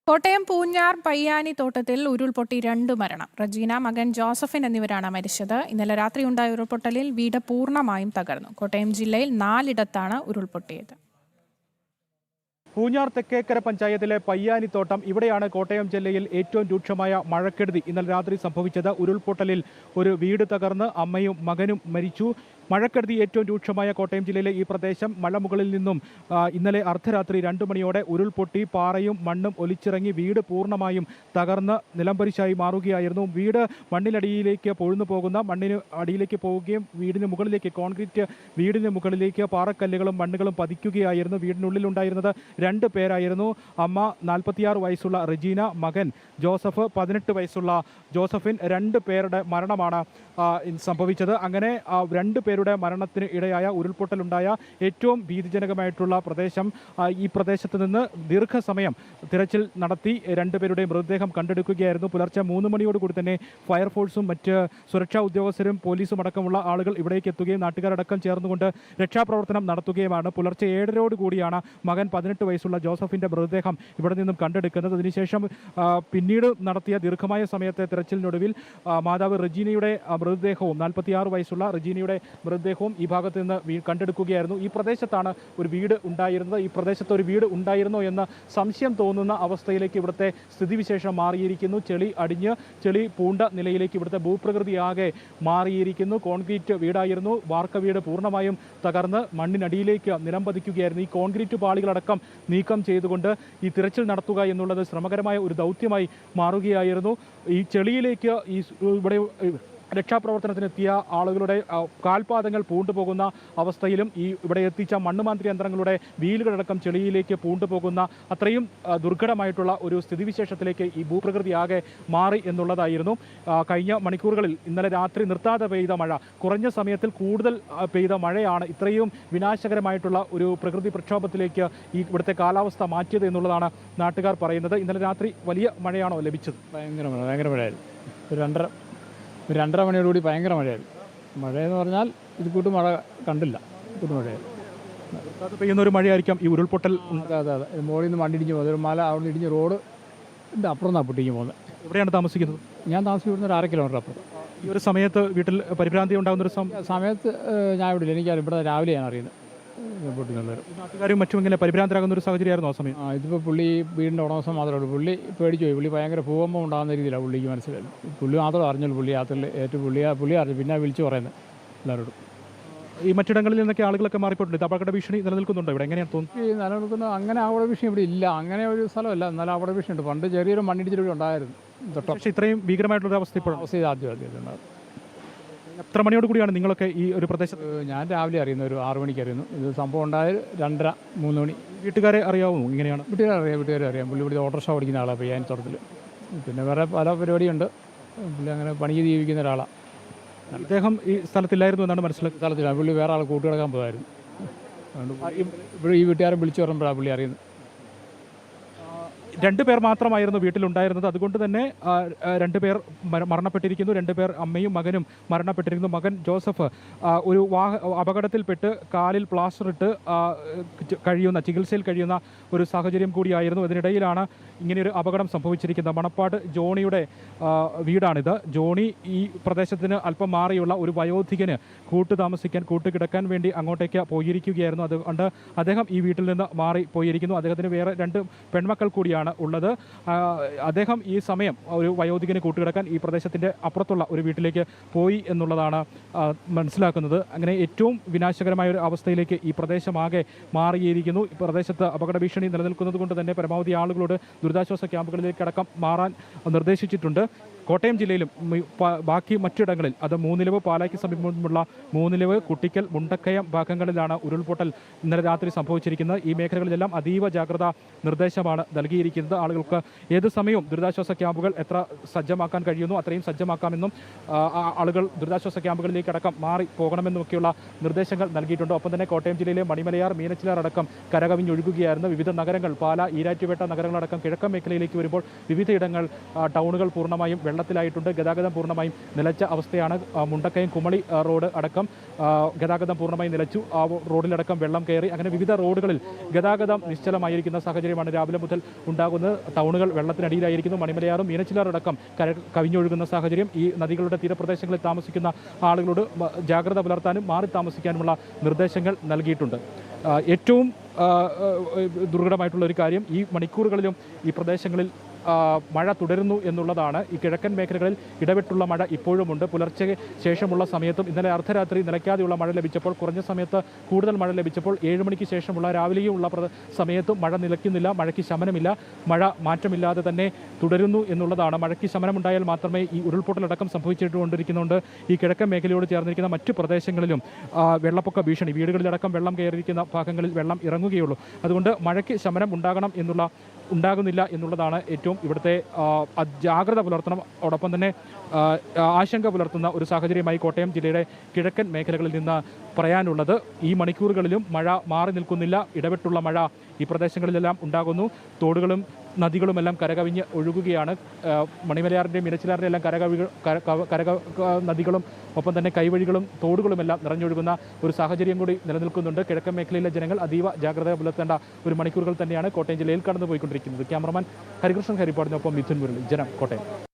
കോട്ടയം പൂഞ്ഞാർ പയ്യാനി തോട്ടത്തിൽ ഉരുൾപൊട്ടി 2 മരണം. റജീന, മകൻ ജോസഫിൻ എന്നിവരാണ് മരിച്ചത്. ഇന്നലെ രാത്രിയുണ്ടായ ഉരുൾപൊട്ടലിൽ വീട് പൂർണ്ണമായും തകർന്നു. കോട്ടയം ജില്ലയിൽ 4 ഉരുൾപൊട്ടിയത്. പൂഞ്ഞാർ തെക്കേക്കര പഞ്ചായത്തിലെ പയ്യാനിത്തോട്ടം, ഇവിടെയാണ് കോട്ടയം ജില്ലയിൽ ഏറ്റവും രൂക്ഷമായ മഴക്കെടുതി ഇന്നലെ രാത്രി സംഭവിച്ചത്. ഉരുൾപൊട്ടലിൽ ഒരു വീട് തകർന്ന് അമ്മയും മകനും മരിച്ചു. മഴക്കെടുതി ഏറ്റവും രൂക്ഷമായ കോട്ടയം ജില്ലയിലെ ഈ പ്രദേശം മലമുകളിൽ നിന്നും ഇന്നലെ അർദ്ധരാത്രി 2 മണിയോടെ ഉരുൾപൊട്ടി പാറയും മണ്ണും ഒലിച്ചിറങ്ങി വീട് പൂർണ്ണമായും തകർന്ന് നിലംപരിശായി മാറുകയായിരുന്നു. വീട് മണ്ണിനടിയിലേക്ക് പൊഴുന്നു പോകുന്ന മണ്ണിന് അടിയിലേക്ക് പോവുകയും വീടിന് മുകളിലേക്ക് വീടിന് മുകളിലേക്ക് പാറക്കല്ലുകളും മണ്ണുകളും പതിക്കുകയായിരുന്നു. വീടിനുള്ളിലുണ്ടായിരുന്നത് 2 പേരായിരുന്നു. അമ്മ 46 വയസ്സുള്ള റജീന, മകൻ ജോസഫ് 18 വയസ്സുള്ള ജോസഫിൻ. 2 പേരുടെ മരണമാണ് സംഭവിച്ചത്. അങ്ങനെ 2 പേരുടെ മരണത്തിന് ഇടയായ ഉരുൾപൊട്ടലുണ്ടായ ഏറ്റവും ഭീതിജനകമായിട്ടുള്ള പ്രദേശം. ഈ പ്രദേശത്ത് നിന്ന് ദീർഘസമയം തിരച്ചിൽ നടത്തി 2 പേരുടെയും മൃതദേഹം കണ്ടെടുക്കുകയായിരുന്നു. പുലർച്ചെ 3 മണിയോടുകൂടി തന്നെ ഫയർഫോഴ്സും മറ്റ് സുരക്ഷാ ഉദ്യോഗസ്ഥരും പോലീസും അടക്കമുള്ള ആളുകൾ ഇവിടേക്ക് എത്തുകയും നാട്ടുകാരടക്കം ചേർന്നുകൊണ്ട് രക്ഷാപ്രവർത്തനം നടത്തുകയുമാണ്. പുലർച്ചെ 7:30 മകൻ 18 വയസ്സുള്ള ജോസഫിന്റെ മൃതദേഹം ഇവിടെ നിന്നും കണ്ടെടുക്കുന്നത്. അതിനുശേഷം പിന്നീട് നടത്തിയ ദീർഘമായ സമയത്തെ തിരച്ചിലിനൊടുവിൽ മാതാവ് റജീനയുടെ മൃതദേഹവും 46 വയസ്സുള്ള റജീനയുടെ മൃതദേഹവും ഈ ഭാഗത്ത് നിന്ന് കണ്ടെടുക്കുകയായിരുന്നു. ഈ പ്രദേശത്താണ് ഒരു വീട് ഉണ്ടായിരുന്നത്. ഈ പ്രദേശത്ത് ഒരു വീട് ഉണ്ടായിരുന്നോ എന്ന സംശയം തോന്നുന്ന അവസ്ഥയിലേക്ക് ഇവിടുത്തെ സ്ഥിതിവിശേഷം മാറിയിരിക്കുന്നു. ചെളി പൂണ്ട നിലയിലേക്ക് ഇവിടുത്തെ ഭൂപ്രകൃതിയാകെ മാറിയിരിക്കുന്നു. കോൺക്രീറ്റ് വീടായിരുന്നു. വാർക്ക വീട് പൂർണ്ണമായും തകർന്ന് മണ്ണിനടിയിലേക്ക് നിലംപതിക്കുകയായിരുന്നു. ഈ കോൺക്രീറ്റ് പാളികളടക്കം നീക്കം ചെയ്തുകൊണ്ട് ഈ തിരച്ചിൽ നടത്തുക എന്നുള്ളത് ശ്രമകരമായ ഒരു ദൗത്യമായി മാറുകയായിരുന്നു. ഈ ചെളിയിലേക്ക് ഇവിടെ രക്ഷാപ്രവർത്തനത്തിനെത്തിയ ആളുകളുടെ കാൽപാദങ്ങൾ പൂണ്ടുപോകുന്ന അവസ്ഥയിലും ഇവിടെ എത്തിച്ച മണ്ണുമാന്ത്രി യന്ത്രങ്ങളുടെ വീലുകളടക്കം ചെളിയിലേക്ക് പൂണ്ടുപോകുന്ന അത്രയും ദുർഘടമായിട്ടുള്ള ഒരു സ്ഥിതിവിശേഷത്തിലേക്ക് ഈ ഭൂപ്രകൃതി ആകെ മാറി എന്നുള്ളതായിരുന്നു. കഴിഞ്ഞ മണിക്കൂറുകളിൽ ഇന്നലെ രാത്രി നിർത്താതെ പെയ്ത മഴ, കുറഞ്ഞ സമയത്തിൽ കൂടുതൽ പെയ്ത മഴയാണ് ഇത്രയും വിനാശകരമായിട്ടുള്ള ഒരു പ്രകൃതി പ്രക്ഷോഭത്തിലേക്ക് ഇവിടുത്തെ കാലാവസ്ഥ മാറ്റിയത് എന്നുള്ളതാണ് നാട്ടുകാർ പറയുന്നത്. ഇന്നലെ രാത്രി വലിയ മഴയാണോ ലഭിച്ചത്? ഭയങ്കര മഴയായിരുന്നു. ഒരു 2:30 മണിയോടുകൂടി ഭയങ്കര മഴയായിരുന്നു. മഴയെന്ന് പറഞ്ഞാൽ ഇത് കൂട്ട് മഴ കണ്ടില്ല. കൂട്ട് മഴയായിരുന്നു. പെയ്യുന്ന ഒരു മഴയായിരിക്കാം ഈ ഉരുൾപൊട്ടൽ. അതെ. മുകളിൽ നിന്ന് മണ്ണിടിഞ്ഞ് പോകുന്നത്. ഒരു മല അവിടെ നിന്ന് ഇടിഞ്ഞ് റോഡ് അപ്പുറം നിന്നാണ് പൊട്ടിഞ്ഞ് പോകുന്നത്. എവിടെയാണ് താമസിക്കുന്നത്? ഞാൻ താമസിക്കുന്ന ഒരു 6 കിലോമീറ്റർ അപ്പുറം. ഈ ഒരു സമയത്ത് വീട്ടിൽ പരിഭ്രാന്തി ഉണ്ടാകുന്ന ഒരു സമയത്ത് ഞാൻ ഇവിടെ എനിക്ക് ഇവിടെ രാവിലെയാണ് അറിയുന്നത് പൊട്ടുന്നുള്ളത്. നാട്ടുകാരും മറ്റും ഇങ്ങനെ പരിഭ്രാന്തരാകുന്ന ഒരു സാഹചര്യമായിരുന്നു ആ സമയം. ഇതിപ്പോൾ പുള്ളി വീടിൻ്റെ ഉടമസ്ഥൻ മാത്രമേ ഉള്ളൂ. പുള്ളി പേടിച്ചു പോയി. പുള്ളി ഭയങ്കര ഭൂകമ്പം ഉണ്ടാകുന്ന രീതിയിലാണ് പുള്ളിക്ക് മനസ്സിലായത്. പുള്ളി മാത്രമേ അറിഞ്ഞുള്ളൂ. പുള്ളി യാത്രയിൽ ഏറ്റവും പുള്ളി അറിഞ്ഞു. പിന്നെ വിളിച്ചു പറയുന്നത് എല്ലാവരോടും. ഈ മറ്റിടങ്ങളിൽ നിന്നൊക്കെ ആളുകളൊക്കെ മാറിപ്പോയിട്ടുണ്ട്. അപകട ഭീഷണി നിലനിൽക്കുന്നുണ്ടോ ഇവിടെ? എങ്ങനെയാണ് തോന്നുന്നത്? ഈ നിലനിൽക്കുന്ന അങ്ങനെ അപകട ഭീഷണി ഇവിടെ ഇല്ല. അങ്ങനെ ഒരു സ്ഥലമല്ല. എന്നാലും അപകട ഭീഷണി ഉണ്ട്. പണ്ട് ചെറിയൊരു മണ്ണിടിച്ചിൽ ഉണ്ടായിരുന്നു. പക്ഷേ ഇത്രയും ഭീകരമായിട്ടുള്ള അവസ്ഥ ഇപ്പോൾ ആദ്യം ഉണ്ടാകും. എത്ര മണിയോട് കൂടിയാണ് നിങ്ങളൊക്കെ ഈ ഒരു പ്രദേശത്ത്? ഞാൻ രാവിലെ അറിയുന്നു. ഒരു 6 മണിക്ക് അറിയുന്നു. ഇത് സംഭവം ഉണ്ടായത് 2:30, 3 മണി. വീട്ടുകാരെ അറിയാമോ ഇങ്ങനെയാണ്? വീട്ടുകാരെ അറിയാം. പുള്ളി ഇവിടെ ഓട്ടോറിക്ഷ ഓടിക്കുന്ന ആളാണ് പയ്യാനിത്തോട്ടത്തിൽ. പിന്നെ വേറെ പല പരിപാടിയുണ്ട്. പുള്ളി അങ്ങനെ പണി ജീവിക്കുന്ന ഒരാളാണ്. അദ്ദേഹം ഈ സ്ഥലത്തില്ലായിരുന്നു എന്നാണ് മനസ്സിലാക്കി. സ്ഥലത്തില്ല. പുള്ളി വേറെ ആൾ കൂട്ടുകിടക്കാൻ പോകായിരുന്നു. ഇവിടെ ഈ വീട്ടുകാരെ വിളിച്ചു പറയുമ്പോഴാണ് പുള്ളി അറിയുന്നത്. 2 പേർ മാത്രമായിരുന്നു വീട്ടിലുണ്ടായിരുന്നത്. അതുകൊണ്ട് തന്നെ 2 പേർ മരണപ്പെട്ടിരിക്കുന്നു. 2 പേർ അമ്മയും മകനും മരണപ്പെട്ടിരിക്കുന്നു. മകൻ ജോസഫ് ഒരു അപകടത്തിൽപ്പെട്ട് കാലിൽ പ്ലാസ്റ്റർ ഇട്ട് ചികിത്സയിൽ കഴിയുന്ന ഒരു സാഹചര്യം കൂടിയായിരുന്നു. ഇതിനിടയിലാണ് ഇങ്ങനെയൊരു അപകടം സംഭവിച്ചിരിക്കുന്നത്. മണപ്പാട് ജോണിയുടെ വീടാണിത്. ജോണി ഈ പ്രദേശത്തിന് അല്പം മാറിയുള്ള ഒരു വയോധികന് കൂട്ടുകിടക്കാൻ വേണ്ടി അങ്ങോട്ടേക്ക് പോയിരിക്കുകയായിരുന്നു. അതുകൊണ്ട് അദ്ദേഹം ഈ വീട്ടിൽ നിന്ന് മാറി പോയിരിക്കുന്നു. അദ്ദേഹത്തിന് വേറെ 2 പെൺമക്കൾ കൂടിയാണ് ഉള്ളത്. അദ്ദേഹം ഈ സമയം ഒരു വയോധികന് കൂട്ടുകിടക്കാൻ ഈ പ്രദേശത്തിൻ്റെ അപ്പുറത്തുള്ള ഒരു വീട്ടിലേക്ക് പോയി എന്നുള്ളതാണ് മനസ്സിലാക്കുന്നത്. അങ്ങനെ ഏറ്റവും വിനാശകരമായ ഒരു അവസ്ഥയിലേക്ക് ഈ പ്രദേശമാകെ മാറിയിരിക്കുന്നു. ഈ പ്രദേശത്ത് അപകട ഭീഷണി നിലനിൽക്കുന്നത് കൊണ്ട് തന്നെ പരമാവധി ആളുകളോട് ദുരിതാശ്വാസ ക്യാമ്പുകളിലേക്ക് അടക്കം മാറാൻ നിർദ്ദേശിച്ചിട്ടുണ്ട്. കോട്ടയം ജില്ലയിലും ബാക്കി മറ്റിടങ്ങളിൽ, അത് മൂന്നിലവ്, പാലായ്ക്ക് സമീപമുള്ള മൂന്നിലവ്, കുട്ടിക്കൽ, മുണ്ടക്കയം ഭാഗങ്ങളിലാണ് ഉരുൾപൊട്ടൽ ഇന്നലെ രാത്രി സംഭവിച്ചിരിക്കുന്നത്. ഈ മേഖലകളിലെല്ലാം അതീവ ജാഗ്രതാ നിർദ്ദേശമാണ് നൽകിയിരിക്കുന്നത്. ആളുകൾക്ക് ഏത് സമയവും ദുരിതാശ്വാസ ക്യാമ്പുകൾ എത്ര സജ്ജമാക്കാൻ കഴിയുന്നു അത്രയും സജ്ജമാക്കാമെന്നും ആളുകൾ ദുരിതാശ്വാസ ക്യാമ്പുകളിലേക്ക് അടക്കം മാറി പോകണമെന്നുമൊക്കെയുള്ള നിർദ്ദേശങ്ങൾ നൽകിയിട്ടുണ്ട്. ഒപ്പം തന്നെ കോട്ടയം ജില്ലയിലെ മണിമലയാർ, മീനച്ചിലാർ അടക്കം കരകവിഞ്ഞൊഴുകുകയായിരുന്നു. വിവിധ നഗരങ്ങൾ, പാല, ഈരാറ്റുപേട്ട നഗരങ്ങളടക്കം കിഴക്കൻ മേഖലയിലേക്ക് വരുമ്പോൾ വിവിധയിടങ്ങൾ ടൗണുകൾ പൂർണ്ണമായും വെള്ളത്തിലായിട്ടുണ്ട്. ഗതാഗതം പൂർണ്ണമായും നിലച്ച അവസ്ഥയാണ്. മുണ്ടക്കയം കുമളി റോഡ് അടക്കം ഗതാഗതം പൂർണ്ണമായും നിലച്ചു. ആ റോഡിലടക്കം വെള്ളം കയറി. അങ്ങനെ വിവിധ റോഡുകളിൽ ഗതാഗതം നിശ്ചലമായിരിക്കുന്ന സാഹചര്യമാണ് രാവിലെ മുതൽ ഉണ്ടാകുന്നത്. ടൗണുകൾ വെള്ളത്തിനടിയിലായിരിക്കുന്നു. മണിമലയാറും മീനച്ചിലാറടക്കം കവിഞ്ഞൊഴുകുന്ന സാഹചര്യം. ഈ നദികളുടെ തീരപ്രദേശങ്ങളിൽ താമസിക്കുന്ന ആളുകളോട് ജാഗ്രത പുലർത്താനും മാറി താമസിക്കാനുമുള്ള നിർദ്ദേശങ്ങൾ നൽകിയിട്ടുണ്ട്. ഏറ്റവും ദുർഘടമായിട്ടുള്ള ഒരു കാര്യം ഈ മണിക്കൂറുകളിലും ഈ പ്രദേശങ്ങളിൽ മഴ തുടരുന്നു എന്നുള്ളതാണ്. ഈ കിഴക്കൻ മേഖലകളിൽ ഇടവിട്ടുള്ള മഴ ഇപ്പോഴുമുണ്ട്. പുലർച്ചെ ശേഷമുള്ള സമയത്തും ഇന്നലെ അർദ്ധരാത്രി നിലയ്ക്കാതെയുള്ള മഴ ലഭിച്ചപ്പോൾ, കുറഞ്ഞ സമയത്ത് കൂടുതൽ മഴ ലഭിച്ചപ്പോൾ 7 മണിക്ക് ശേഷമുള്ള രാവിലെയുമുള്ള സമയത്തും മഴ നിലയ്ക്കുന്നില്ല. മഴയ്ക്ക് ശമനമില്ല. മഴ മാറ്റമില്ലാതെ തന്നെ തുടരുന്നു എന്നുള്ളതാണ്. മഴയ്ക്ക് ശമനമുണ്ടായാൽ മാത്രമേ ഈ ഉരുൾപൊട്ടലടക്കം സംഭവിച്ചിട്ടുകൊണ്ടിരിക്കുന്നുണ്ട്. ഈ കിഴക്കൻ മേഖലയോട് ചേർന്നിരിക്കുന്ന മറ്റു പ്രദേശങ്ങളിലും വെള്ളപ്പൊക്ക ഭീഷണി, വീടുകളിലടക്കം വെള്ളം കയറിയിരിക്കുന്ന ഭാഗങ്ങളിൽ വെള്ളം ഇറങ്ങുകയുള്ളൂ. അതുകൊണ്ട് മഴയ്ക്ക് ശമനം ഉണ്ടാകുന്നില്ല എന്നുള്ളതാണ് ഏറ്റവും ഇവിടുത്തെ ജാഗ്രത പുലർത്തണം. അതോടൊപ്പം തന്നെ ആശങ്ക പുലർത്തുന്ന ഒരു സാഹചര്യമായി കോട്ടയം ജില്ലയുടെ കിഴക്കൻ മേഖലകളിൽ നിന്ന് പറയാനുള്ളത്. ഈ മണിക്കൂറുകളിലും മഴ മാറി നിൽക്കുന്നില്ല. ഇടവിട്ടുള്ള മഴ ഈ പ്രദേശങ്ങളിലെല്ലാം ഉണ്ടാകുന്നു. തോടുകളും നദികളുമെല്ലാം കരകവിഞ്ഞ് ഒഴുകുകയാണ്. മണിമലയാറിൻ്റെയും മീനച്ചിലാറിൻ്റെ എല്ലാം നദികളും ഒപ്പം തന്നെ കൈവഴികളും തോടുകളുമെല്ലാം നിറഞ്ഞൊഴുകുന്ന ഒരു സാഹചര്യം കൂടി നിലനിൽക്കുന്നുണ്ട്. കിഴക്കൻ മേഖലയിലെ ജനങ്ങൾ അതീവ ജാഗ്രത പുലർത്തേണ്ട ഒരു മണിക്കൂറുകൾ തന്നെയാണ് കോട്ടയം ജില്ലയിൽ കടന്നുപോയിക്കൊണ്ടിരിക്കുന്നത്. ക്യാമറമാൻ ഹരികൃഷ്ണൻ ഹരിപ്പാടിനൊപ്പം മിഥുൻ മുരളി, ജനം, കോട്ടയം.